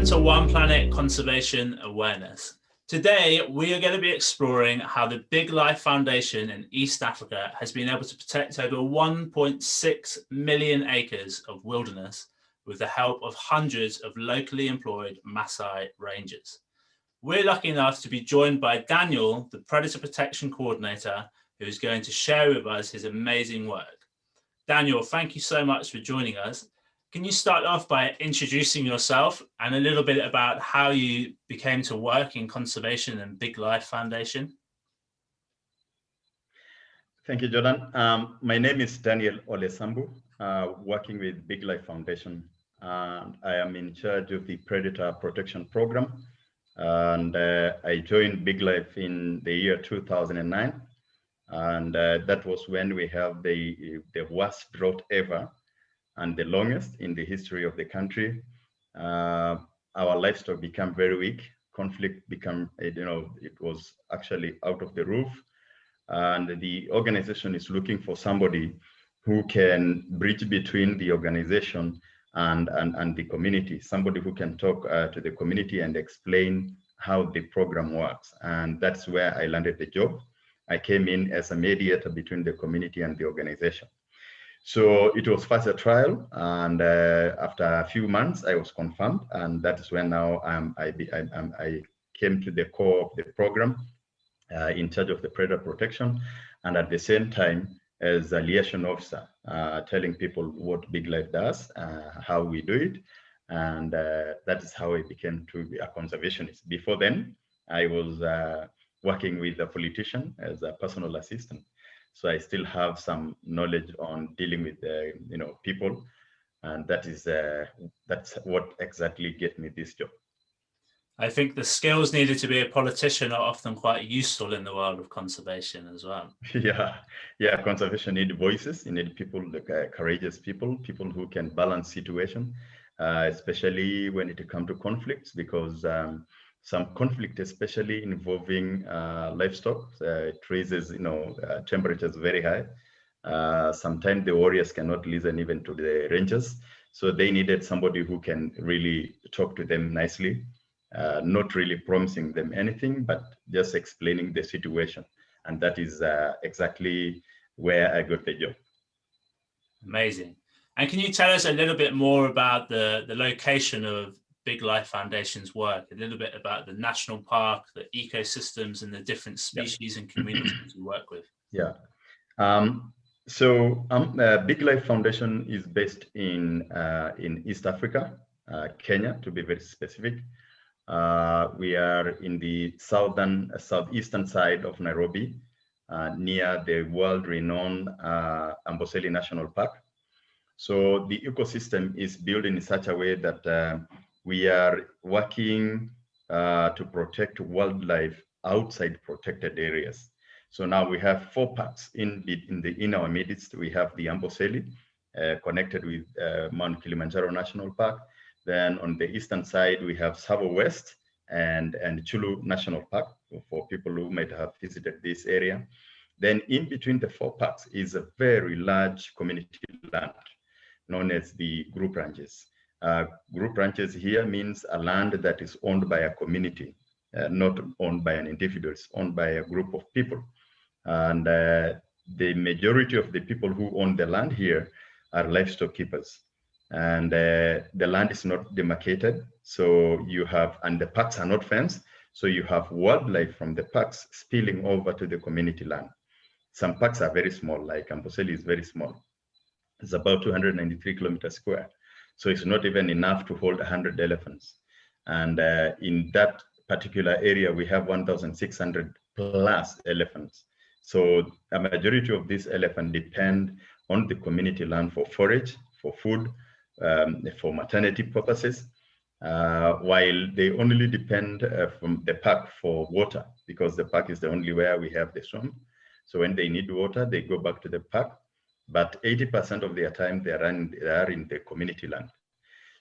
Welcome to One Planet Conservation Awareness. Today, we are going to be exploring how the Big Life Foundation in East Africa has been able to protect over 1.6 million acres of wilderness with the help of hundreds of locally employed Maasai rangers. We're lucky enough to be joined by Daniel, the Predator Protection Coordinator, who is going to share with us his amazing work. Daniel, thank you so much for joining us. Can you start off by introducing yourself and a little bit about how you became to work in conservation and Big Life Foundation? Thank you, Jordan. My name is Daniel Ole Sambu, working with Big Life Foundation. I am in charge of the Predator Protection Program. And I joined Big Life in the year 2009. And that was when we have the worst drought ever, and the longest in the history of the country. Our livestock became very weak. Conflict became, it was actually out of the roof. And the organization is looking for somebody who can bridge between the organization and the community, somebody who can talk to the community and explain how the program works. And that's where I landed the job. I came in as a mediator between the community and the organization. So it was first a trial, and after a few months, I was confirmed, and that is when now I came to the core of the program, in charge of the predator protection, and at the same time as a liaison officer, telling people what Big Life does, how we do it, and that is how I became to be a conservationist. Before then, I was working with a politician as a personal assistant. So I still have some knowledge on dealing with people, and that's what exactly get me this job. I think the skills needed to be a politician are often quite useful in the world of conservation as well. Yeah. Conservation need voices. You need people, courageous people who can balance situation, especially when it comes to conflicts, because some conflict, especially involving livestock, it raises, temperatures very high. Sometimes the warriors cannot listen even to the rangers. So they needed somebody who can really talk to them nicely, not really promising them anything, but just explaining the situation. And that is exactly where I got the job. Amazing. And can you tell us a little bit more about the location of Big Life Foundation's work, a little bit about the national park, the ecosystems, and the different species and communities you work with? Yeah. So Big Life Foundation is based in East Africa, Kenya, to be very specific. We are in the southeastern side of Nairobi, near the world-renowned Amboseli National Park. So the ecosystem is built in such a way that we are working to protect wildlife outside protected areas. So now we have 4 parks in our midst. We have the Amboseli, connected with Mount Kilimanjaro National Park. Then on the eastern side, we have Tsavo West and Chulu National Park, for people who might have visited this area. Then in between the 4 parks is a very large community land known as the group ranches. Group ranches here means a land that is owned by a community, not owned by an individual, it's owned by a group of people. And the majority of the people who own the land here are livestock keepers. And the land is not demarcated. So you have, and the parks are not fenced. So you have wildlife from the parks spilling over to the community land. Some parks are very small, like Amboseli is very small. It's about 293 kilometers square. So it's not even enough to hold 100 elephants. And in that particular area, we have 1,600 plus elephants. So a majority of these elephants depend on the community land for forage, for food, for maternity purposes, while they only depend from the park for water, because the park is the only where we have the swamp. So when they need water, they go back to the park. But 80% of their time, they are in the community land.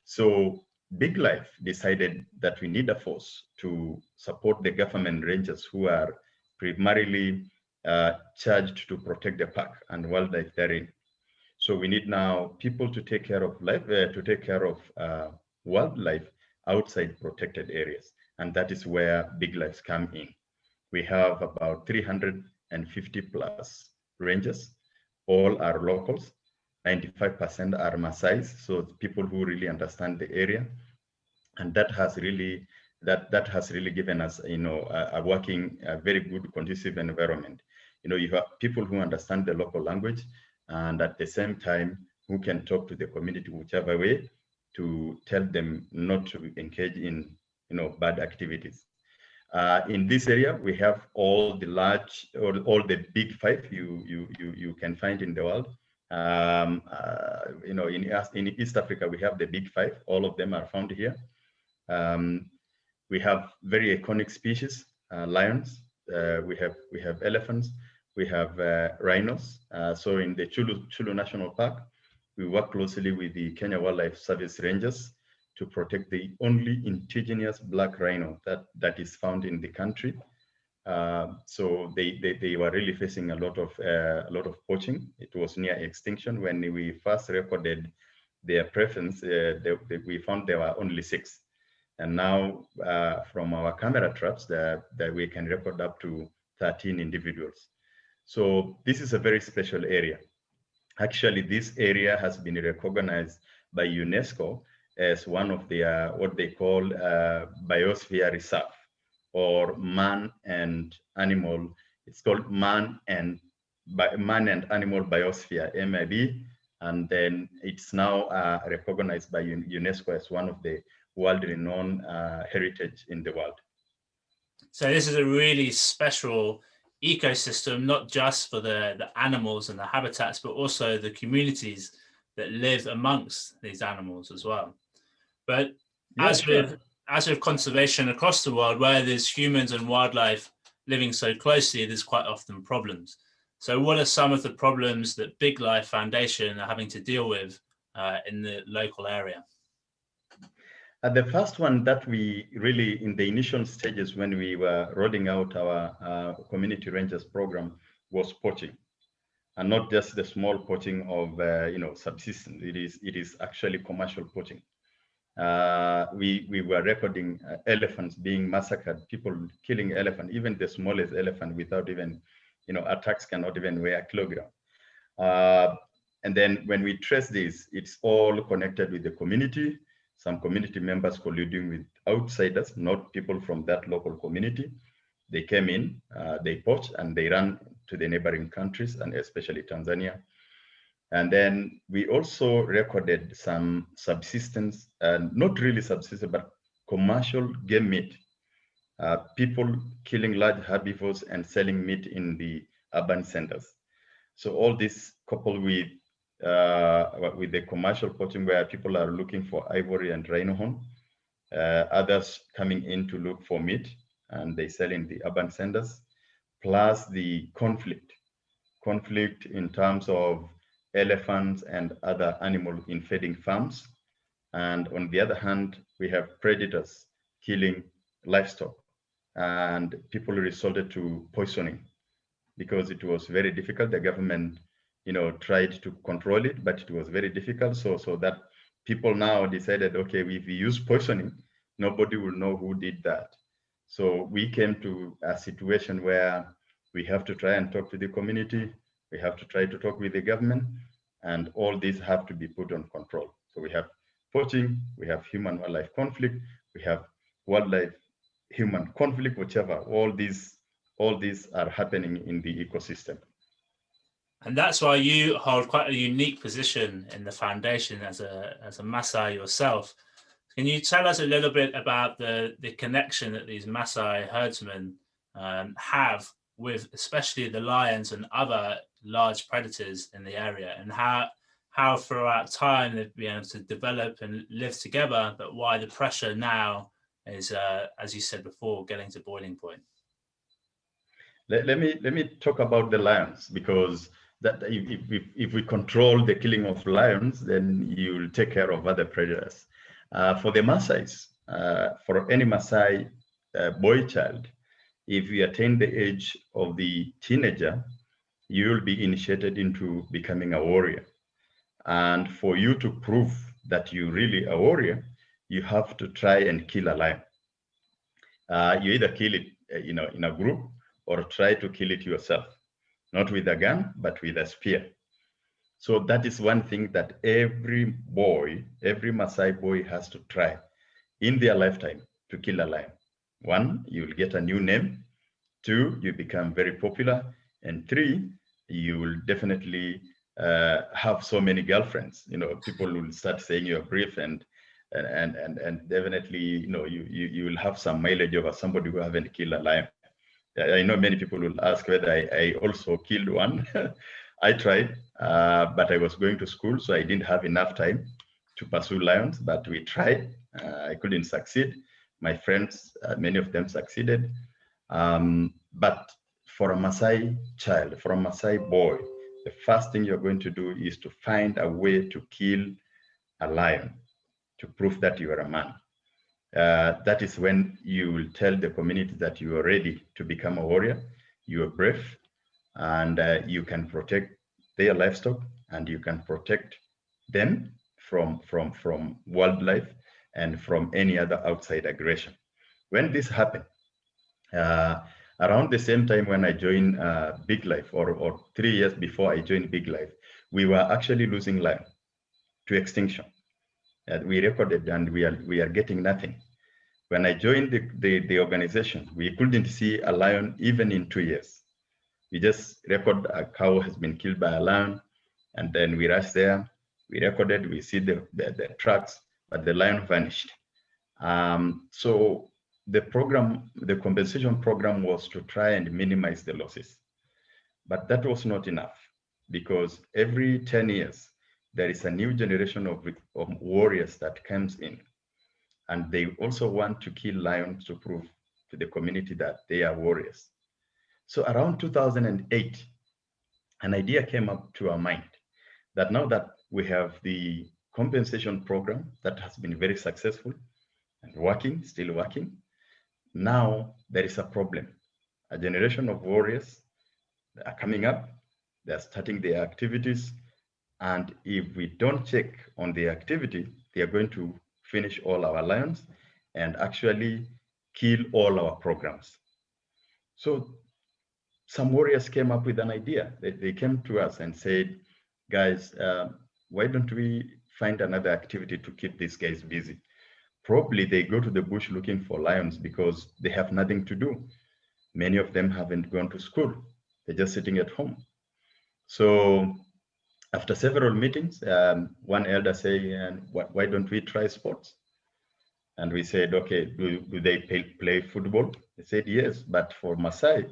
So Big Life decided that we need a force to support the government rangers who are primarily charged to protect the park and wildlife therein. So we need now people to take care of life, wildlife outside protected areas. And that is where big lives come in. We have about 350 plus rangers. All are locals. 95% are Maasais, so people who really understand the area. And that has really given us, a working, very good, conducive environment. You have people who understand the local language, and at the same time, who can talk to the community whichever way to tell them not to engage in, bad activities. In this area, we have all the large, or all the big five you can find in the world. In East Africa, we have the big five. All of them are found here. We have very iconic species, lions. We have elephants. We have rhinos. So in the Chulu National Park, we work closely with the Kenya Wildlife Service Rangers to protect the only indigenous black rhino that is found in the country. So they were really facing a lot of poaching. It was near extinction. When we first recorded their presence, we found there were only 6. And now from our camera traps that we can record up to 13 individuals. So this is a very special area. Actually, this area has been recognized by UNESCO as one of their, what they call biosphere reserve, or man and animal. It's called man and animal biosphere, MIB. And then it's now recognized by UNESCO as one of the world-renowned heritage in the world. So this is a really special ecosystem, not just for the animals and the habitats, but also the communities that live amongst these animals as well. But as with conservation across the world, where there's humans and wildlife living so closely, there's quite often problems. So what are some of the problems that Big Life Foundation are having to deal with in the local area? The first one that we really, in the initial stages when we were rolling out our community rangers program, was poaching, and not just the small poaching of subsistence. It is actually commercial poaching. We were recording elephants being massacred, people killing elephant, even the smallest elephant, without even, attacks cannot even weigh a kilogram. And then when we trace this, it's all connected with the community. Some community members colluding with outsiders, not people from that local community. They came in, they poached, and they ran to the neighboring countries, and especially Tanzania. And then we also recorded some subsistence, not really subsistence, but commercial game meat. People killing large herbivores and selling meat in the urban centers. So all this coupled with the commercial poaching, where people are looking for ivory and rhino horn, others coming in to look for meat, and they sell in the urban centers, plus the conflict in terms of elephants and other animals invading farms. And on the other hand, we have predators killing livestock, and people resorted to poisoning because it was very difficult. The government, tried to control it, but it was very difficult. So that people now decided, okay, if we use poisoning, nobody will know who did that. So we came to a situation where we have to try and talk to the community. We have to try to talk with the government, and all these have to be put on control. So we have poaching, we have human-wildlife conflict, we have wildlife-human conflict, whichever. All these are happening in the ecosystem. And that's why you hold quite a unique position in the foundation as a Maasai yourself. Can you tell us a little bit about the connection that these Maasai herdsmen have with especially the lions and other large predators in the area, and how throughout time they've been able to develop and live together, but why the pressure now is, as you said before, getting to boiling point? Let me talk about the lions, because that if we control the killing of lions, then you will take care of other predators. For the Maasais, for any Maasai boy child, if you attain the age of the teenager, you will be initiated into becoming a warrior. And for you to prove that you really a warrior, you have to try and kill a lion. You either kill it, in a group, or try to kill it yourself, not with a gun, but with a spear. So that is one thing that every Maasai boy has to try in their lifetime, to kill a lion. One, you will get a new name. Two, you become very popular. And three, you will definitely have so many girlfriends. People will start saying you're brave, and definitely, you will have some mileage over somebody who haven't killed a lion. I know many people will ask whether I also killed one. I tried, but I was going to school, so I didn't have enough time to pursue lions, but we tried. I couldn't succeed. My friends, many of them succeeded. But for a Maasai child, for a Maasai boy, the first thing you're going to do is to find a way to kill a lion to prove that you are a man. That is when you will tell the community that you are ready to become a warrior, you are brave, and you can protect their livestock, and you can protect them from wildlife and from any other outside aggression. When this happened, around the same time when I joined Big Life, or 3 years before I joined Big Life, we were actually losing lion to extinction. We recorded, and we are getting nothing. When I joined the organization, we couldn't see a lion even in 2 years. We just record a cow has been killed by a lion, and then we rush there, we recorded, we see the tracks, but the lion vanished. So the compensation program was to try and minimize the losses. But that was not enough, because every 10 years, there is a new generation of warriors that comes in. And they also want to kill lions to prove to the community that they are warriors. So around 2008, an idea came up to our mind that now that we have the compensation program that has been very successful and working, still working, now there is a problem. A generation of warriors are coming up, they're starting their activities, and if we don't check on their activity, they are going to finish all our lions and actually kill all our programs. So some warriors came up with an idea. They came to us and said, guys, why don't we find another activity to keep these guys busy? Probably they go to the bush looking for lions because they have nothing to do. Many of them haven't gone to school. They're just sitting at home. So after several meetings, one elder said, why don't we try sports? And we said, okay, do they play football? They said, yes, but for Maasai,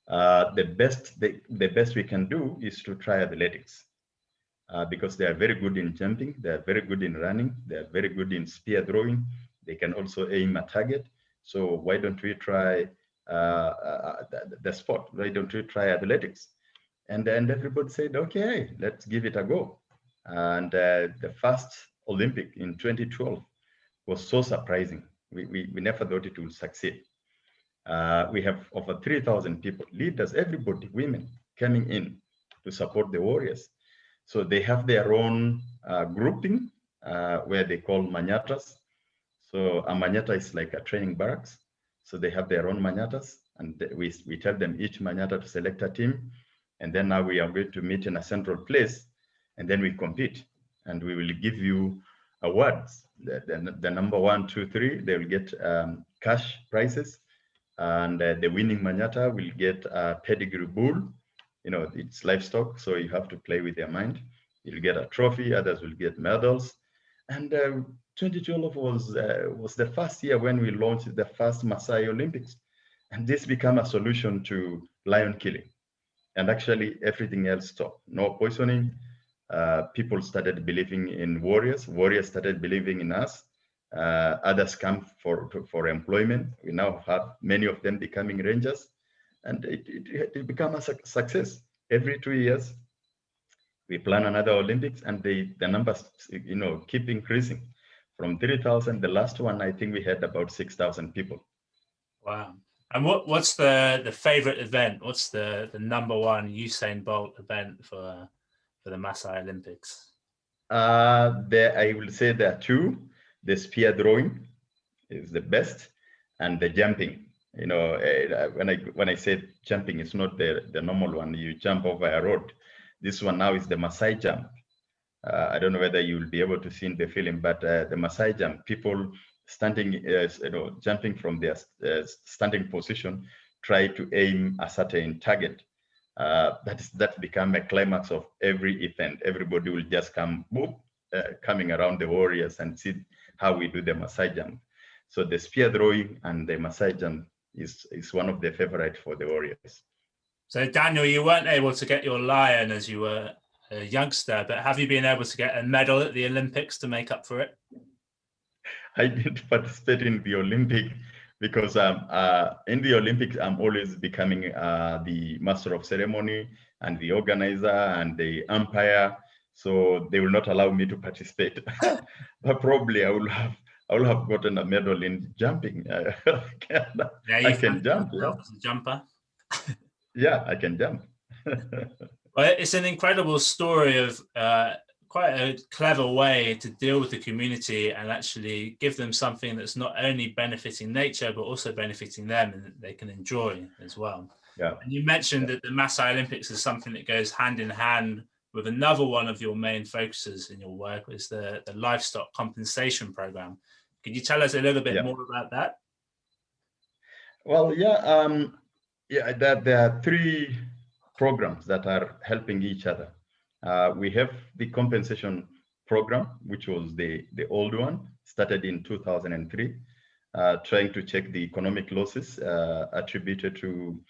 the best we can do is to try athletics, because they are very good in jumping, they are very good in running, they are very good in spear throwing, they can also aim a target. So why don't we try the sport? Why don't we try athletics? And everybody said, okay, let's give it a go. And the first Olympic in 2012 was so surprising. We never thought it would succeed. We have over 3,000 people, leaders, everybody, women, coming in to support the warriors. So they have their own grouping where they call manyatas. So a manyata is like a training barracks. So they have their own manyatas, and we tell them each manyata to select a team. And then now we are going to meet in a central place, and then we compete. And we will give you awards. The number 1, 2, 3, they will get cash prizes. And the winning manyata will get a pedigree bull. It's livestock, so you have to play with your mind. You'll get a trophy, others will get medals. And 2012 was the first year when we launched the first Maasai Olympics. And this became a solution to lion killing. And actually everything else stopped. No poisoning. People started believing in warriors. Warriors started believing in us. Others come for employment. We now have many of them becoming rangers, and it became a success. Every 2 years, we plan another Olympics, and the numbers, keep increasing. From 3,000, the last one, I think we had about 6,000 people. Wow. And what's the favorite event? What's the number one Usain Bolt event for the Maasai Olympics? I will say there are two. The spear throwing is the best, and the jumping. When I say jumping, it's not the normal one. You jump over a road. This one now is the Maasai jump. I don't know whether you'll be able to see in the film, but the Maasai jump, people standing, jumping from their standing position, try to aim a certain target. That's become a climax of every event. Everybody will just come, boom, coming around the warriors and see how we do the Maasai jump. So the spear throwing and the Maasai jump is one of the favorite for the warriors. So Daniel, you weren't able to get your lion as you were a youngster, but have you been able to get a medal at the Olympics to make up for it? I didn't participate in the Olympic because in the Olympics, I'm always becoming the master of ceremony and the organizer and the umpire. So they will not allow me to participate. But probably I will have gotten a medal in jumping. I can jump. Yeah. As a jumper. Yeah, I can jump. Well, it's an incredible story of quite a clever way to deal with the community and actually give them something that's not only benefiting nature, but also benefiting them and that they can enjoy as well. Yeah. And you mentioned that the Maasai Olympics is something that goes hand in hand with another one of your main focuses in your work, is the livestock compensation program. Could you tell us a little bit more about that? Well, there are three programs that are helping each other. We have the compensation program, which was the old one, started in 2003, trying to check the economic losses attributed to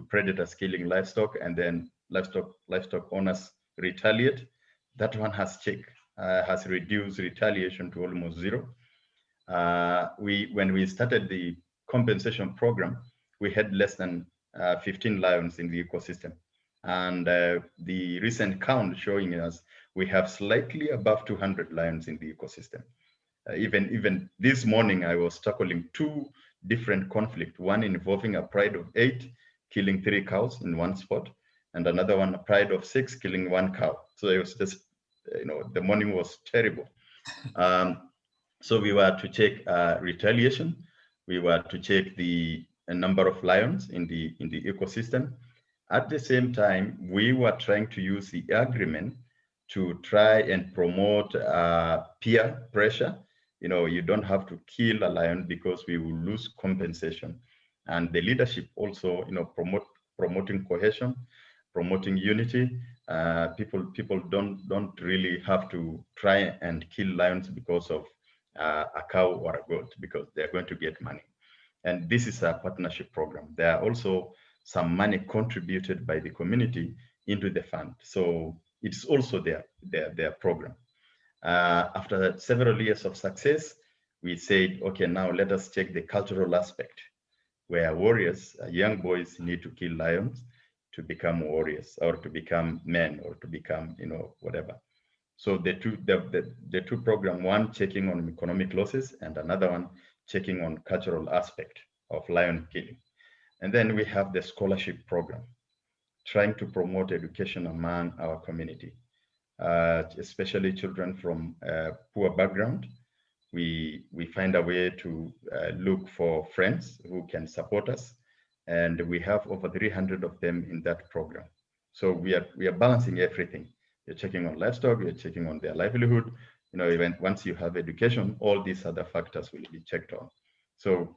predators killing livestock, and then livestock owners retaliate. That one has reduced retaliation to almost zero. When we started the compensation program, we had less than 15 lions in the ecosystem. And the recent count showing us we have slightly above 200 lions in the ecosystem. Even this morning, I was tackling two different conflicts, one involving a pride of 8 killing 3 cows in one spot, and another one, a pride of 6 killing 1 cow. So it was just, the morning was terrible. So we were to check retaliation. We were to check the number of lions in the ecosystem. At the same time, we were trying to use the agreement to try and promote peer pressure. You don't have to kill a lion because we will lose compensation. And the leadership also, promoting cohesion, promoting unity. People don't really have to try and kill lions because of a cow or a goat, because they're going to get money. And this is a partnership program. There are also some money contributed by the community into the fund. So it's also their program. After several years of success, we said, okay, now let us check the cultural aspect, where warriors, young boys, need to kill lions to become warriors, or to become men, or to become, whatever. So the two program, one checking on economic losses, and another one checking on cultural aspect of lion killing. And then we have the scholarship program, trying to promote education among our community, especially children from poor background. We find a way to look for friends who can support us, and we have over 300 of them in that program. So we are balancing everything. You're checking on livestock, you're checking on their livelihood. Once you have education, all these other factors will be checked on. So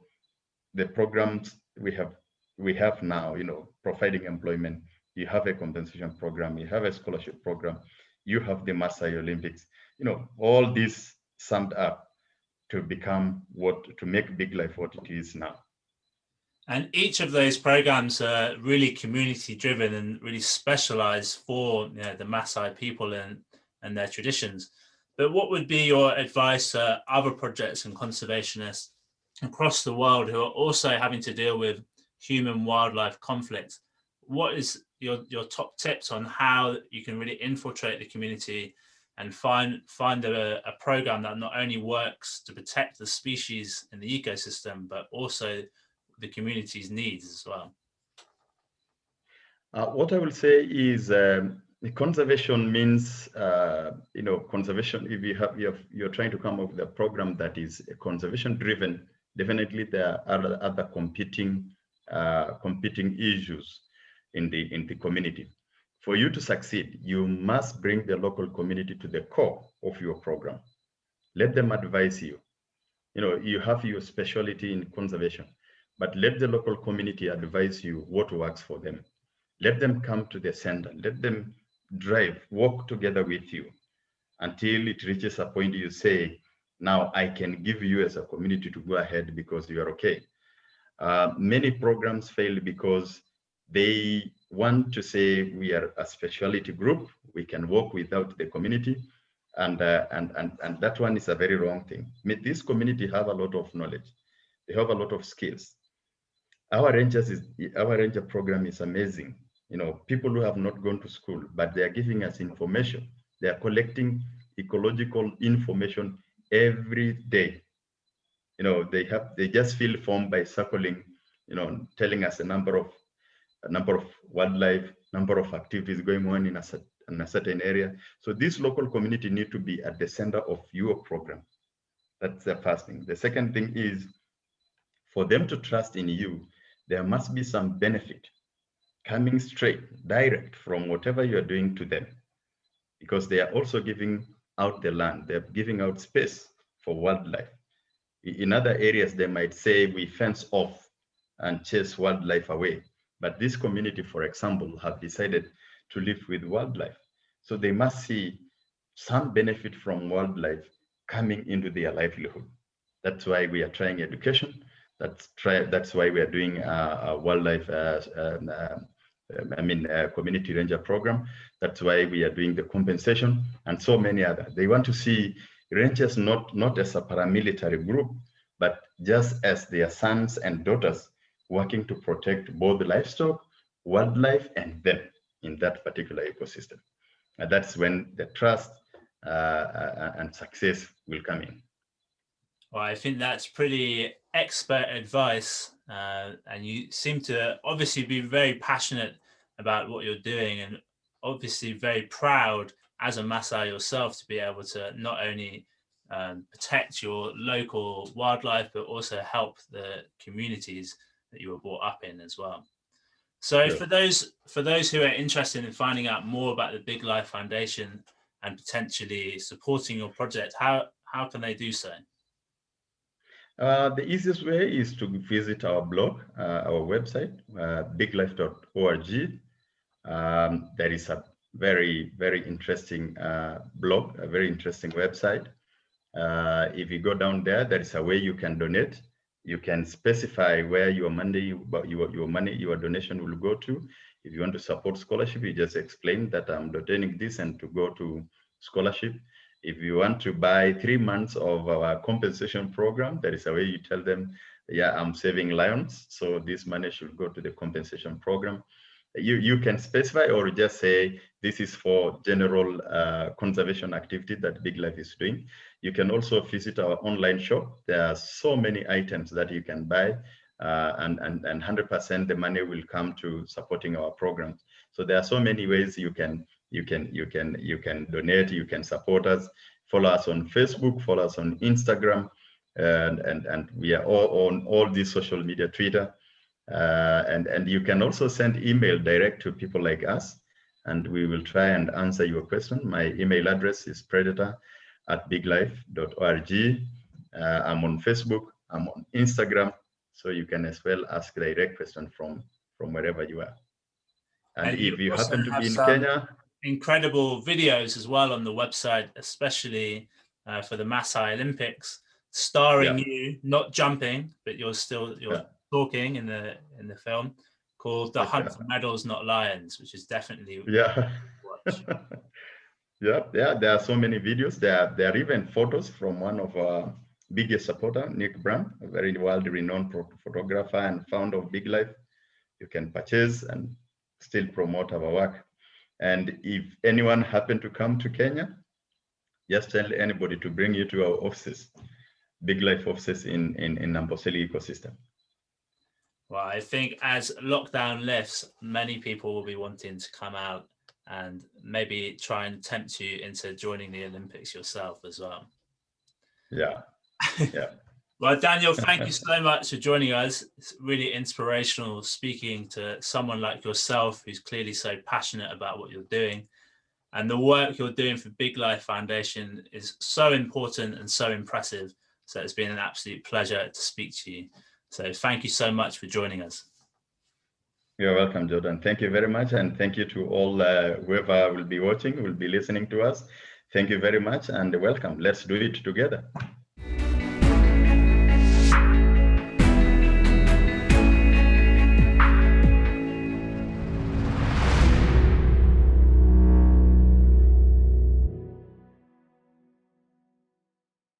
the programs we have now, providing employment, you have a compensation program, you have a scholarship program, you have the Maasai Olympics, all this summed up to make Big Life what it is now. And each of those programs are really community driven and really specialized for the Maasai people and their traditions. But what would be your advice to other projects and conservationists across the world who are also having to deal with human-wildlife conflict? What is your top tips on how you can really infiltrate the community and find a program that not only works to protect the species in the ecosystem, but also the community's needs as well? What I will say is The conservation means, conservation. If you're trying to come up with a program that is conservation driven, definitely there are other competing issues in the community. For you to succeed, you must bring the local community to the core of your program. Let them advise you. You have your specialty in conservation, but let the local community advise you what works for them. Let them come to the center. Let them walk together with you until it reaches a point you say, now I can give you as a community to go ahead because you are okay. Many programs fail because they want to say we are a specialty group, we can work without the community, and that one is a very wrong thing. This community have a lot of knowledge, they have a lot of skills. Our ranger program is amazing. People who have not gone to school, but they are giving us information. They are collecting ecological information every day. They just fill form by circling, telling us a number of wildlife, number of activities going on in a certain area. So this local community need to be at the center of your program. That's the first thing. The second thing is, for them to trust in you, there must be some benefit coming straight, direct from whatever you're doing to them, because they are also giving out the land, they're giving out space for wildlife. In other areas, they might say we fence off and chase wildlife away. But this community, for example, have decided to live with wildlife. So they must see some benefit from wildlife coming into their livelihood. That's why we are trying education. That's why we are doing a wildlife, community ranger program. That's why we are doing the compensation and so many other. They want to see rangers not as a paramilitary group, but just as their sons and daughters working to protect both the livestock, wildlife, and them in that particular ecosystem. And that's when the trust and success will come in. Well, I think that's pretty expert advice, and you seem to obviously be very passionate about what you're doing, and obviously very proud as a Maasai yourself to be able to not only protect your local wildlife, but also help the communities that you were brought up in as well. So Sure. for those who are interested in finding out more about the Big Life Foundation and potentially supporting your project, how can they do so? The easiest way is to visit our blog, our website, biglife.org. There is a very, very interesting blog, a very interesting website. If you go down there, there is a way you can donate. You can specify where your donation will go to. If you want to support scholarship, you just explain that I'm donating this and to go to scholarship. If you want to buy 3 months of our compensation program, there is a way you tell them, yeah, I'm saving lions, so this money should go to the compensation program. You can specify or just say this is for general conservation activity that Big Life is doing. You can also visit our online shop. There are so many items that you can buy, and 100% the money will come to supporting our programs. So there are so many ways you can donate, you can support us. Follow us on Facebook, follow us on Instagram, and we are all on all these social media, Twitter. And you can also send email direct to people like us, and we will try and answer your question. My email address is predator@biglife.org. I'm on Facebook, I'm on Instagram, so you can as well ask direct question from wherever you are. And if you happen to be in Kenya, incredible videos as well on the website, especially for the Maasai Olympics, starring you, not jumping, but you're talking in the film, called The Hunt for Medals, Not Lions, which is definitely watch. Yeah, there are so many videos. There are even photos from one of our biggest supporter, Nick Brown, a very world-renowned photographer and founder of Big Life. You can purchase and still promote our work. And if anyone happened to come to Kenya, just tell anybody to bring you to our offices, Big Life offices in Amboseli ecosystem. Well, I think as lockdown lifts, many people will be wanting to come out and maybe try and tempt you into joining the Olympics yourself as well. Yeah. Yeah. Well, Daniel, thank you so much for joining us. It's really inspirational speaking to someone like yourself who's clearly so passionate about what you're doing. And the work you're doing for Big Life Foundation is so important and so impressive. So it's been an absolute pleasure to speak to you. So thank you so much for joining us. You're welcome, Jordan. Thank you very much. And thank you to all whoever will be watching, will be listening to us. Thank you very much and welcome. Let's do it together.